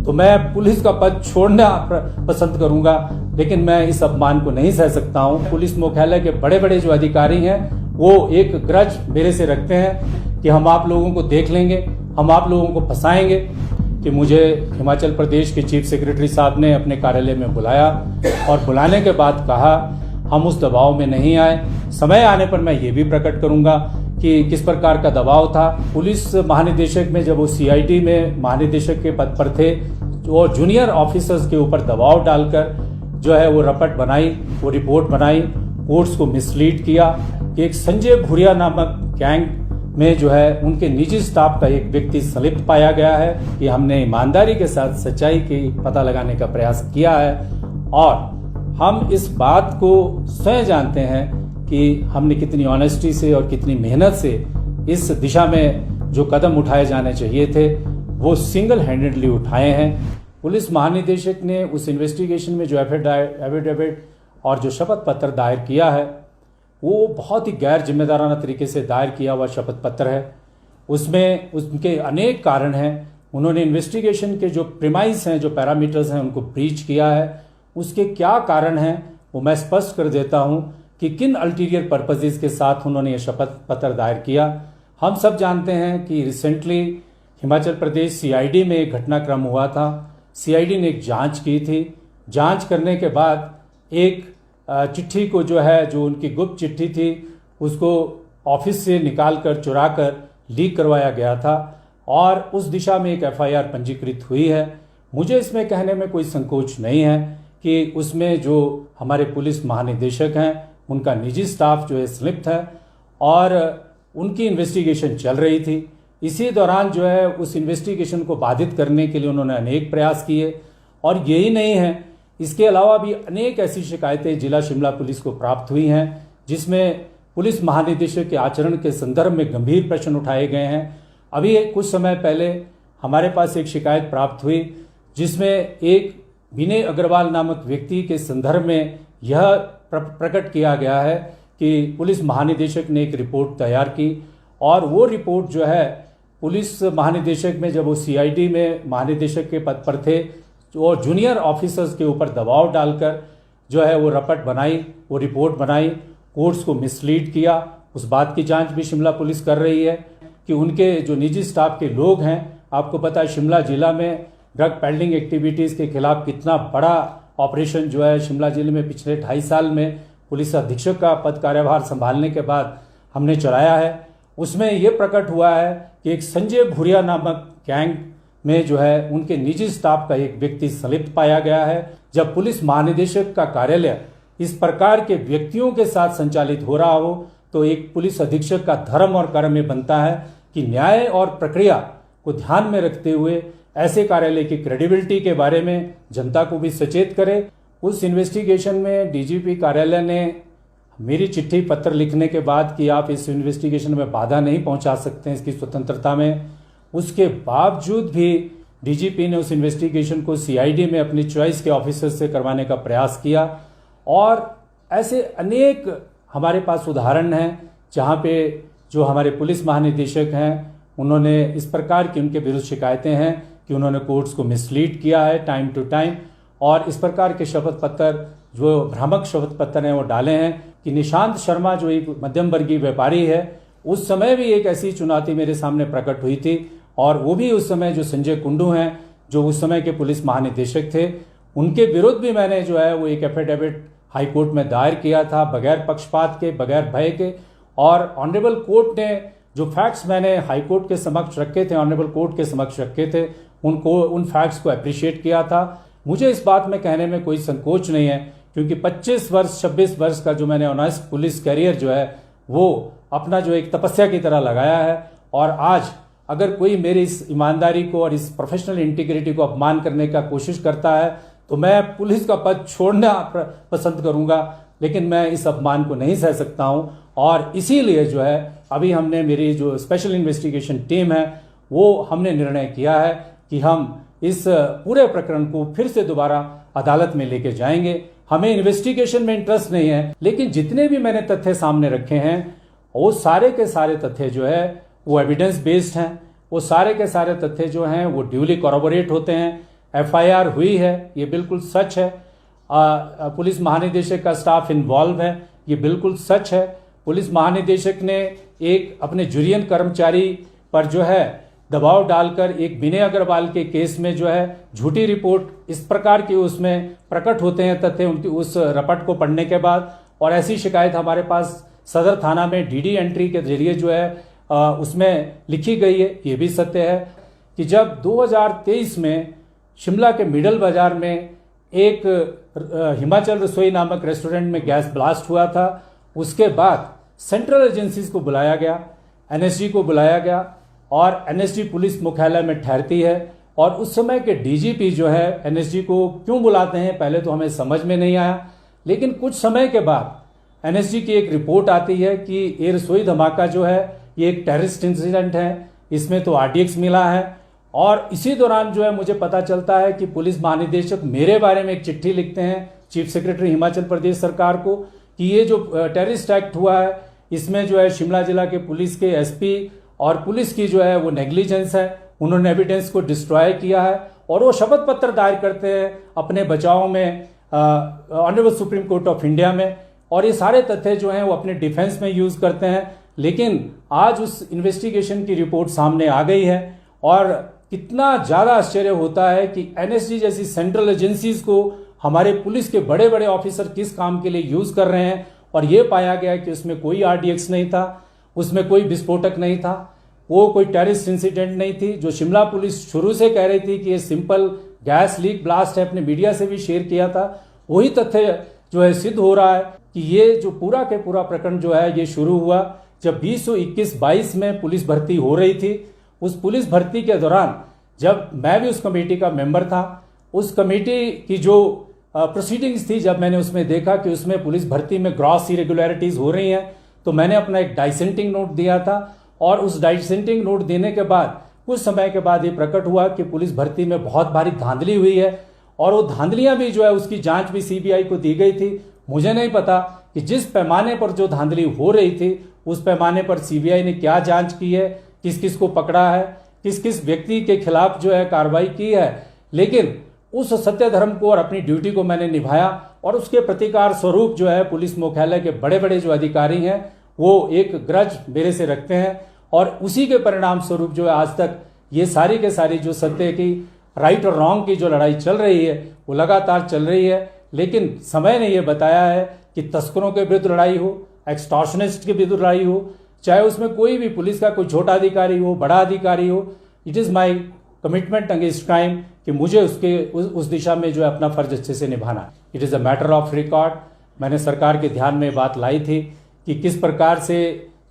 तो मैं पुलिस का पद छोड़ना पसंद करूंगा, लेकिन मैं इस अपमान को नहीं सह सकता हूं। पुलिस मुख्यालय के बड़े बड़े जो अधिकारी हैं वो एक ग्रज मेरे से रखते हैं कि हम आप लोगों को देख लेंगे, हम आप लोगों को फंसाएंगे। कि मुझे हिमाचल प्रदेश के चीफ सेक्रेटरी साहब ने अपने कार्यालय में बुलाया और बुलाने के बाद कहा हम उस दबाव में नहीं आए। समय आने पर मैं ये भी प्रकट करूंगा कि किस प्रकार का दबाव था। पुलिस महानिदेशक में जब वो सीआईडी में महानिदेशक के पद पर थे और जूनियर ऑफिसर्स के ऊपर दबाव डालकर जो है वो रपट बनाई, वो रिपोर्ट बनाई, कोर्ट्स को मिसलीड किया कि एक संजय भूरिया नामक गैंग में जो है उनके निजी स्टाफ का एक व्यक्ति संलिप्त पाया गया है। कि हमने ईमानदारी के साथ सच्चाई की पता लगाने का प्रयास किया है और हम इस बात को स्वयं जानते हैं कि हमने कितनी ऑनेस्टी से और कितनी मेहनत से इस दिशा में जो कदम उठाए जाने चाहिए थे वो सिंगल हैंडेडली उठाए हैं। पुलिस महानिदेशक ने उस इन्वेस्टिगेशन में जो एफिडेविट और जो शपथ पत्र दायर किया है वो बहुत ही गैर जिम्मेदाराना तरीके से दायर किया हुआ शपथ पत्र है। उसमें उनके अनेक कारण हैं। उन्होंने इन्वेस्टिगेशन के जो प्रीमाइस हैं, जो पैरामीटर्स हैं, उनको ब्रीच किया है। उसके क्या कारण हैं वो मैं स्पष्ट कर देता हूं कि किन अल्टीरियर पर्पसेस के साथ उन्होंने ये शपथ पत्र दायर किया। हम सब जानते हैं कि रिसेंटली हिमाचल प्रदेश सीआईडी में एक घटनाक्रम हुआ था। सीआईडी ने एक जांच की थी। जांच करने के बाद एक चिट्ठी को जो है, जो उनकी गुप्त चिट्ठी थी, उसको ऑफिस से निकाल कर चुरा कर लीक करवाया गया था और उस दिशा में एक एफआईआर पंजीकृत हुई है। मुझे इसमें कहने में कोई संकोच नहीं है कि उसमें जो हमारे पुलिस महानिदेशक हैं उनका निजी स्टाफ जो है संलिप्त है और उनकी इन्वेस्टिगेशन चल रही थी। इसी दौरान जो है उस इन्वेस्टिगेशन को बाधित करने के लिए उन्होंने अनेक प्रयास किए और यही नहीं है, इसके अलावा भी अनेक ऐसी शिकायतें जिला शिमला पुलिस को प्राप्त हुई हैं जिसमें पुलिस महानिदेशक के आचरण के संदर्भ में गंभीर प्रश्न उठाए गए हैं। अभी कुछ समय पहले हमारे पास एक शिकायत प्राप्त हुई जिसमें एक विनय अग्रवाल नामक व्यक्ति के संदर्भ में यह प्रकट किया गया है कि पुलिस महानिदेशक ने एक रिपोर्ट तैयार की और वो रिपोर्ट जो है पुलिस महानिदेशक में जब वो सीआईडी में महानिदेशक के पद पर थे और जूनियर ऑफिसर्स के ऊपर दबाव डालकर जो है वो रपट बनाई, वो रिपोर्ट बनाई, कोर्ट्स को मिसलीड किया। उस बात की जांच भी शिमला पुलिस कर रही है कि उनके जो निजी स्टाफ के लोग हैं, आपको पता है शिमला जिला में ड्रग पेडलिंग एक्टिविटीज़ के खिलाफ कितना बड़ा ऑपरेशन जो है शिमला जिले में पिछले 2.5 साल में पुलिस अधीक्षक का पद कार्यभार संभालने के बाद हमने चलाया है। उसमें ये प्रकट हुआ है कि एक संजय भूरिया नामक गैंग में जो है उनके निजी स्टाफ का एक व्यक्ति संलिप्त पाया गया है। जब पुलिस महानिदेशक का कार्यालय इस प्रकार के व्यक्तियों के साथ संचालित हो रहा हो तो एक पुलिस अधीक्षक का धर्म और कर्म में बनता है कि न्याय और प्रक्रिया को ध्यान में रखते हुए ऐसे कार्यालय की क्रेडिबिलिटी के बारे में जनता को भी सचेत करे। उस इन्वेस्टिगेशन में डीजीपी कार्यालय ने मेरी चिट्ठी पत्र लिखने के बाद कि आप इस इन्वेस्टिगेशन में बाधा नहीं पहुंचा सकते हैं इसकी स्वतंत्रता में, उसके बावजूद भी डीजीपी ने उस इन्वेस्टिगेशन को सीआईडी में अपनी चॉइस के ऑफिसर्स से करवाने का प्रयास किया। और ऐसे अनेक हमारे पास उदाहरण हैं जहां पे जो हमारे पुलिस महानिदेशक हैं उन्होंने इस प्रकार की उनके विरुद्ध शिकायतें हैं कि उन्होंने कोर्ट्स को मिसलीड किया है टाइम टू टाइम और इस प्रकार के शपथ पत्र जो भ्रामक शपथ पत्र हैं वो डाले हैं कि निशांत शर्मा जो एक मध्यम वर्गीय व्यापारी है, उस समय भी एक ऐसी चुनौती मेरे सामने प्रकट हुई थी और वो भी उस समय जो संजय कुंडू हैं जो उस समय के पुलिस महानिदेशक थे, उनके विरुद्ध भी मैंने जो है वो एक एफिडेविट हाईकोर्ट में दायर किया था बगैर पक्षपात के, बगैर भय के। और ऑनरेबल कोर्ट ने जो फैक्ट्स मैंने हाईकोर्ट के समक्ष रखे थे, ऑनरेबल कोर्ट के समक्ष रखे थे, उनको उन फैक्ट्स को अप्रिशिएट किया था। मुझे इस बात में कहने में कोई संकोच नहीं है क्योंकि 25 वर्ष 26 वर्ष का जो मैंने ऑनेस्ट पुलिस कैरियर जो है वो अपना जो एक तपस्या की तरह लगाया है और आज अगर कोई मेरी इस ईमानदारी को और इस प्रोफेशनल इंटीग्रिटी को अपमान करने का कोशिश करता है तो मैं पुलिस का पद छोड़ना पसंद करूंगा, लेकिन मैं इस अपमान को नहीं सह सकता हूं। और इसीलिए जो है अभी हमने मेरी जो स्पेशल इन्वेस्टिगेशन टीम है वो हमने निर्णय किया है कि हम इस पूरे प्रकरण को फिर से दोबारा अदालत में लेके जाएंगे। हमें इन्वेस्टिगेशन में इंटरेस्ट नहीं है, लेकिन जितने भी मैंने तथ्य सामने रखे हैं वो सारे के सारे तथ्य जो है वो एविडेंस बेस्ड हैं। वो सारे के सारे तथ्य जो हैं वो ड्यूली कॉरोबोरेट होते हैं, FIR हुई है, ये बिल्कुल सच है। पुलिस महानिदेशक का स्टाफ इन्वॉल्व है, ये बिल्कुल सच है। पुलिस महानिदेशक ने एक अपने जुरियन कर्मचारी पर जो है दबाव डालकर एक विनय अग्रवाल के केस में जो है झूठी रिपोर्ट इस प्रकार की उसमें प्रकट होते हैं तथ्य उनकी उस रपट को पढ़ने के बाद, और ऐसी शिकायत हमारे पास सदर थाना में DD एंट्री के जरिए जो है उसमें लिखी गई है। ये भी सत्य है कि जब 2023 में शिमला के मिडल बाजार में एक हिमाचल रसोई नामक रेस्टोरेंट में गैस ब्लास्ट हुआ था, उसके बाद सेंट्रल एजेंसीज को बुलाया गया, NSG को बुलाया गया और NSG पुलिस मुख्यालय में ठहरती है। और उस समय के DGP जो है NSG को क्यों बुलाते हैं पहले तो हमें समझ में नहीं आया, लेकिन कुछ समय के बाद NSG की एक रिपोर्ट आती है कि ये रसोई धमाका जो है ये एक टेररिस्ट इंसिडेंट है, इसमें तो RDX मिला है। और इसी दौरान जो है मुझे पता चलता है कि पुलिस महानिदेशक मेरे बारे में एक चिट्ठी लिखते हैं चीफ सेक्रेटरी हिमाचल प्रदेश सरकार को कि ये जो टेररिस्ट एक्ट हुआ है इसमें जो है शिमला जिला के पुलिस के SP और पुलिस की जो है वो नेग्लिजेंस है, उन्होंने एविडेंस को डिस्ट्रॉय किया है। और वो शपथ पत्र दायर करते हैं अपने बचाव में honourable supreme court of India में, और ये सारे तथ्य जो हैं वो अपने डिफेंस में यूज करते हैं। लेकिन आज उस इन्वेस्टिगेशन की रिपोर्ट सामने आ गई है और कितना ज़्यादा आश्चर्य होता है कि NSG जैसी सेंट्रल एजेंसीज को हमारे पुलिस के बड़े बड़े ऑफिसर किस काम के लिए यूज़ कर रहे हैं। और ये पाया गया कि उसमें कोई RDX नहीं था, उसमें कोई विस्फोटक नहीं था, वो कोई टेररिस्ट इंसिडेंट नहीं थी। जो शिमला पुलिस शुरू से कह रही थी कि ये सिंपल गैस लीक ब्लास्ट है, अपने मीडिया से भी शेयर किया था, वही तथ्य जो है सिद्ध हो रहा है कि ये जो पूरा के पूरा प्रकरण जो है ये शुरू हुआ जब 2021-22 में पुलिस भर्ती हो रही थी। उस पुलिस भर्ती के दौरान जब मैं भी उस कमेटी का मेंबर था, उस कमेटी की जो प्रोसीडिंग्स थी, जब मैंने उसमें देखा कि उसमें पुलिस भर्ती में ग्रॉस इरेगुलरिटीज हो रही हैं, तो मैंने अपना एक डाइसेंटिंग नोट दिया था। और उस डाइसेंटिंग नोट देने के बाद कुछ समय के बाद ये प्रकट हुआ कि पुलिस भर्ती में बहुत भारी धांधली हुई है, और वो धांधलियां भी जो है उसकी जांच भी CBI को दी गई थी। मुझे नहीं पता कि जिस पैमाने पर जो धांधली हो रही थी उस पैमाने पर CBI ने क्या जांच की है, किस किस को पकड़ा है, किस किस व्यक्ति के खिलाफ जो है कार्रवाई की है। लेकिन उस सत्य धर्म को और अपनी ड्यूटी को मैंने निभाया, और उसके प्रतिकार स्वरूप जो है पुलिस मुख्यालय के बड़े बड़े जो अधिकारी हैं वो एक ग्रज मेरे से रखते हैं, और उसी के परिणाम स्वरूप जो है आज तक ये सारी के सारी जो सत्य की राइट और रॉन्ग की जो लड़ाई चल रही है वो लगातार चल रही है। लेकिन समय ने ये बताया है कि तस्करों के विरुद्ध लड़ाई हो, एक्सटॉर्शनिस्ट के विरुद्ध लड़ाई हो, चाहे उसमें कोई भी पुलिस का कोई छोटा अधिकारी हो, बड़ा अधिकारी हो, it is my commitment against crime कि मुझे उस दिशा में जो है अपना फर्ज अच्छे से निभाना है। It is a matter of record. मैंने सरकार के ध्यान में बात लाई थी कि किस प्रकार से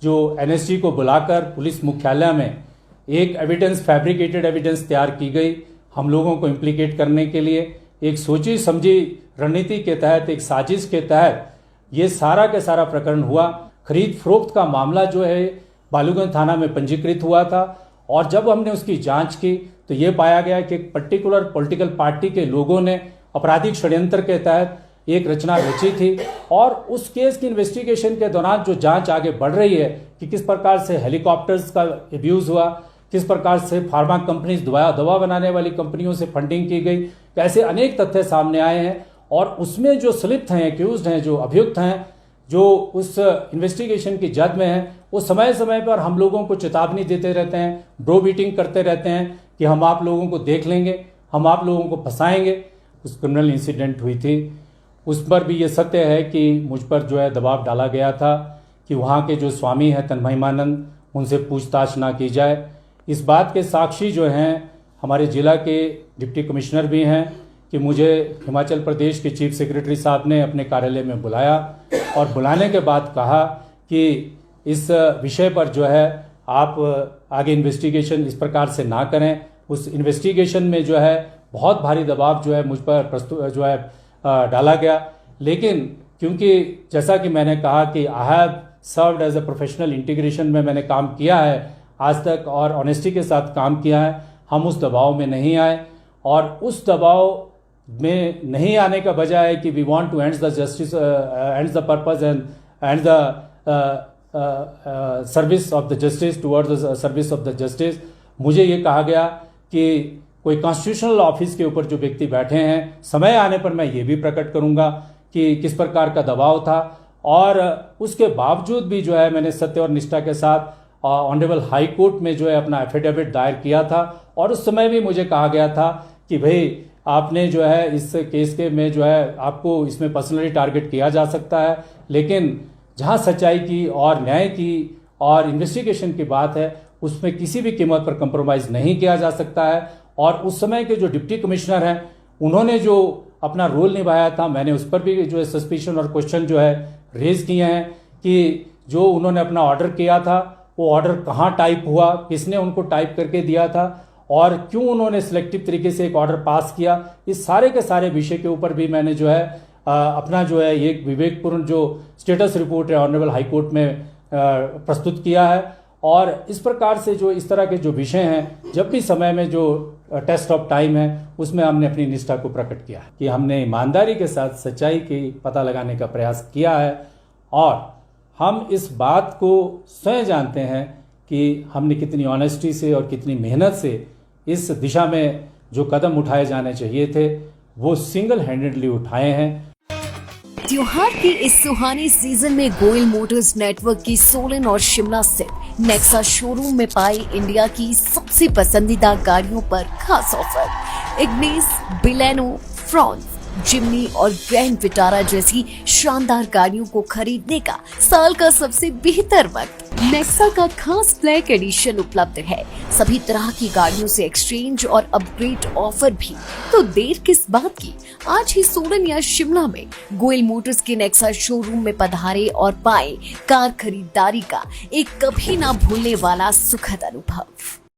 जो NSG को बुलाकर पुलिस मुख्यालय में एक एविडेंस, फैब्रिकेटेड एविडेंस तैयार की गई हम लोगों को इम्प्लीकेट करने के लिए। एक सोची समझी रणनीति के तहत, एक साजिश के तहत ये सारा के सारा प्रकरण हुआ। खरीद फरोख्त का मामला जो है बालूगंज थाना में पंजीकृत हुआ था, और जब हमने उसकी जांच की तो ये पाया गया कि एक पर्टिकुलर पॉलिटिकल पार्टी के लोगों ने आपराधिक षड्यंत्र के तहत एक रचना रची थी। और उस केस की इन्वेस्टिगेशन के दौरान जो जांच आगे बढ़ रही है कि किस प्रकार से हेलीकॉप्टर्स का अब्यूज हुआ, किस प्रकार से फार्मा कंपनीज दवा बनाने वाली कंपनियों से फंडिंग की गई, कैसे अनेक तथ्य सामने आए हैं। और उसमें जो संलिप्त हैं, एक्यूज्ड हैं, जो अभियुक्त हैं, जो उस इन्वेस्टिगेशन की जद में हैं, वो समय समय पर हम लोगों को चेतावनी देते रहते हैं, ब्रो बीटिंग करते रहते हैं कि हम आप लोगों को देख लेंगे, हम आप लोगों को फंसाएंगे। उस क्रिमिनल इंसिडेंट हुई थी उस पर भी ये सत्य है कि मुझ पर जो है दबाव डाला गया था कि वहाँ के जो स्वामी हैं तन्महिमानंद, उनसे पूछताछ ना की जाए। इस बात के साक्षी जो हैं हमारे ज़िला के डिप्टी कमिश्नर भी हैं कि मुझे हिमाचल प्रदेश के चीफ सेक्रेटरी साहब ने अपने कार्यालय में बुलाया, और बुलाने के बाद कहा कि इस विषय पर जो है आप आगे इन्वेस्टिगेशन इस प्रकार से ना करें। उस इन्वेस्टिगेशन में जो है बहुत भारी दबाव जो है मुझ पर डाला गया। लेकिन क्योंकि जैसा कि मैंने कहा कि I have served as a professional integration में मैंने काम किया है आज तक, और ऑनेस्टी के साथ काम किया है, हम उस दबाव में नहीं आए। और उस दबाव में नहीं आने का वजह है कि we want to end the justice, and the purpose and the service of the justice, towards the service of the justice. मुझे ये कहा गया कि कोई कॉन्स्टिट्यूशनल ऑफिस के ऊपर जो व्यक्ति बैठे हैं, समय आने पर मैं ये भी प्रकट करूंगा कि किस प्रकार का दबाव था। और उसके बावजूद भी जो है मैंने सत्य और निष्ठा के साथ ऑनरेबल हाई कोर्ट में जो है अपना एफिडेविट दायर किया था। और उस समय भी मुझे कहा गया था कि भाई आपने जो है इस केस के में जो है आपको इसमें पर्सनली टारगेट किया जा सकता है, लेकिन जहां सच्चाई की और न्याय की और इन्वेस्टिगेशन की बात है उसमें किसी भी कीमत पर कंप्रोमाइज नहीं किया जा सकता है। और उस समय के जो डिप्टी कमिश्नर हैं उन्होंने जो अपना रोल निभाया था, मैंने उस पर भी जो है सस्पिशन और क्वेश्चन जो है रेज किए हैं कि जो उन्होंने अपना ऑर्डर किया था वो ऑर्डर कहाँ टाइप हुआ, किसने उनको टाइप करके दिया था और क्यों उन्होंने सिलेक्टिव तरीके से एक ऑर्डर पास किया। इस सारे के सारे विषय के ऊपर भी मैंने जो है अपना जो है एक विवेकपूर्ण जो स्टेटस रिपोर्ट है ऑनरेबल हाई कोर्ट में प्रस्तुत किया है। और इस प्रकार से जो इस तरह के जो विषय हैं, जब भी समय में जो टेस्ट ऑफ टाइम है उसमें हमने अपनी निष्ठा को प्रकट किया कि हमने ईमानदारी के साथ सच्चाई की पता लगाने का प्रयास किया है। और हम इस बात को स्वयं जानते हैं कि हमने कितनी ऑनेस्टी से और कितनी मेहनत से इस दिशा में जो कदम उठाए जाने चाहिए थे वो सिंगल हैंडेडली उठाए हैं। त्योहार के इस सुहाने सीजन में गोयल मोटर्स नेटवर्क की सोलन और शिमला स्थित नेक्सा शोरूम में पाई इंडिया की सबसे पसंदीदा गाड़ियों पर खास ऑफर। इग्निस, बिलेनो, फ्रॉन्स, जिम्नी और ग्रैंड विटारा जैसी शानदार गाड़ियों को खरीदने का साल का सबसे बेहतर वक्त। नेक्सा का खास ब्लैक एडिशन उपलब्ध है। सभी तरह की गाड़ियों से एक्सचेंज और अपग्रेड ऑफर भी। तो देर किस बात की, आज ही सोलन या शिमला में गोयल मोटर्स के नेक्सा शोरूम में पधारे और पाए कार खरीदारी का एक कभी ना भूलने वाला सुखद अनुभव।